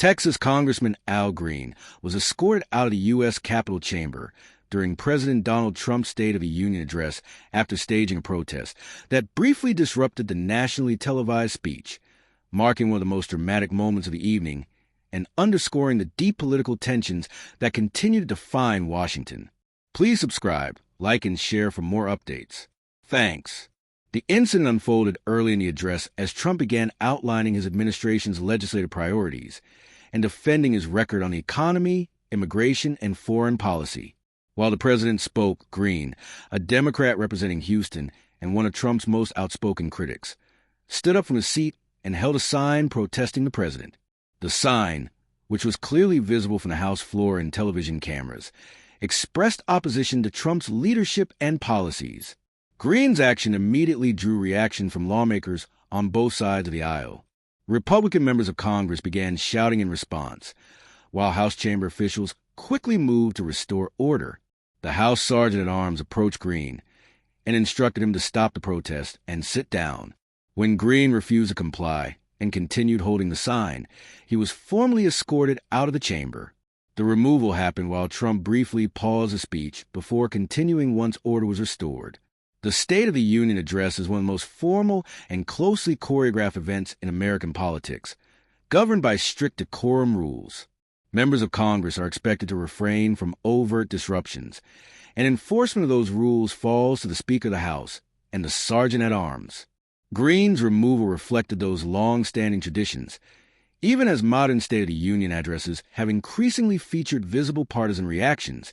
Texas Congressman Al Green was escorted out of the U.S. Capitol chamber during President Donald Trump's State of the Union address after staging a protest that briefly disrupted the nationally televised speech, marking one of the most dramatic moments of the evening and underscoring the deep political tensions that continue to define Washington. Please subscribe, like, and share for more updates. Thanks. The incident unfolded early in the address as Trump began outlining his administration's legislative priorities and defending his record on the economy, immigration, and foreign policy. While the president spoke, Green, a Democrat representing Houston and one of Trump's most outspoken critics, stood up from his seat and held a sign protesting the president. The sign, which was clearly visible from the House floor and television cameras, expressed opposition to Trump's leadership and policies. Green's action immediately drew reaction from lawmakers on both sides of the aisle. Republican members of Congress began shouting in response, while House chamber officials quickly moved to restore order. The House Sergeant-at-Arms approached Green and instructed him to stop the protest and sit down. When Green refused to comply and continued holding the sign, he was formally escorted out of the chamber. The removal happened while Trump briefly paused his speech before continuing once order was restored. The State of the Union address is one of the most formal and closely choreographed events in American politics, governed by strict decorum rules. Members of Congress are expected to refrain from overt disruptions, and enforcement of those rules falls to the Speaker of the House and the Sergeant-at-Arms. Green's removal reflected those long-standing traditions, even as modern State of the Union addresses have increasingly featured visible partisan reactions,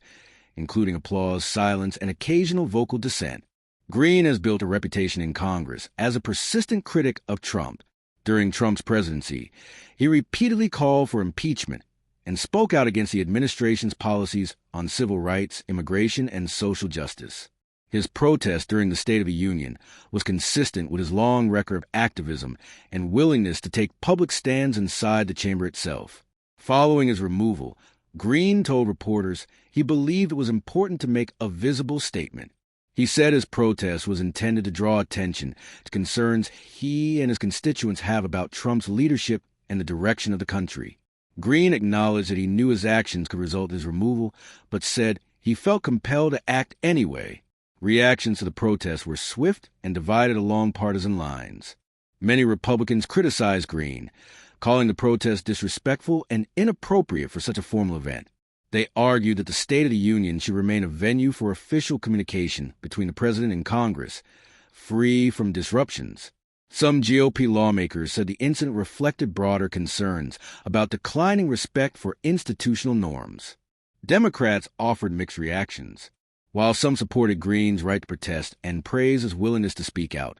including applause, silence, and occasional vocal dissent. Green has built a reputation in Congress as a persistent critic of Trump. During Trump's presidency, he repeatedly called for impeachment and spoke out against the administration's policies on civil rights, immigration, and social justice. His protest during the State of the Union was consistent with his long record of activism and willingness to take public stands inside the chamber itself. Following his removal, Green told reporters he believed it was important to make a visible statement. He said his protest was intended to draw attention to concerns he and his constituents have about Trump's leadership and the direction of the country. Green acknowledged that he knew his actions could result in his removal, but said he felt compelled to act anyway. Reactions to the protest were swift and divided along partisan lines. Many Republicans criticized Green, calling the protest disrespectful and inappropriate for such a formal event. They argued that the State of the Union should remain a venue for official communication between the president and Congress, free from disruptions. Some GOP lawmakers said the incident reflected broader concerns about declining respect for institutional norms. Democrats offered mixed reactions. While some supported Green's right to protest and praised his willingness to speak out,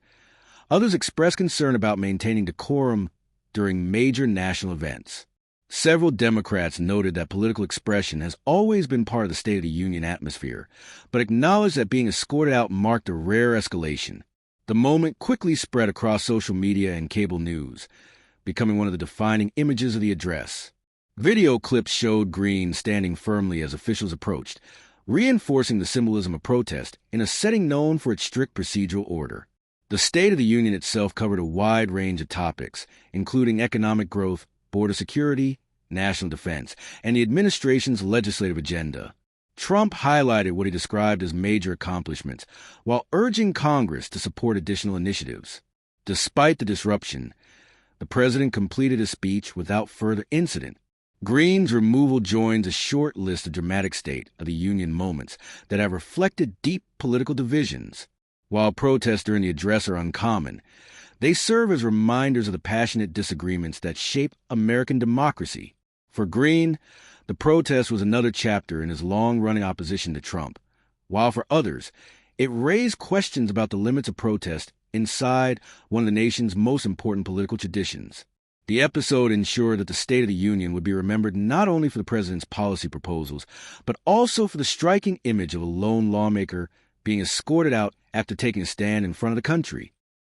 others expressed concern about maintaining decorum during major national events. Several Democrats noted that political expression has always been part of the State of the Union atmosphere, but acknowledged that being escorted out marked a rare escalation. The moment quickly spread across social media and cable news, becoming one of the defining images of the address. Video clips showed Green standing firmly as officials approached, reinforcing the symbolism of protest in a setting known for its strict procedural order. The State of the Union itself covered a wide range of topics, including economic growth, border security, national defense, and the administration's legislative agenda. Trump highlighted what he described as major accomplishments, while urging Congress to support additional initiatives. Despite the disruption, the president completed his speech without further incident. Green's removal joins a short list of dramatic State of the Union moments that have reflected deep political divisions. While protests during the address are uncommon, they serve as reminders of the passionate disagreements that shape American democracy. For Green, the protest was another chapter in his long-running opposition to Trump, while for others, it raised questions about the limits of protest inside one of the nation's most important political traditions. The episode ensured that the State of the Union would be remembered not only for the president's policy proposals, but also for the striking image of a lone lawmaker being escorted out after taking a stand in front of the country.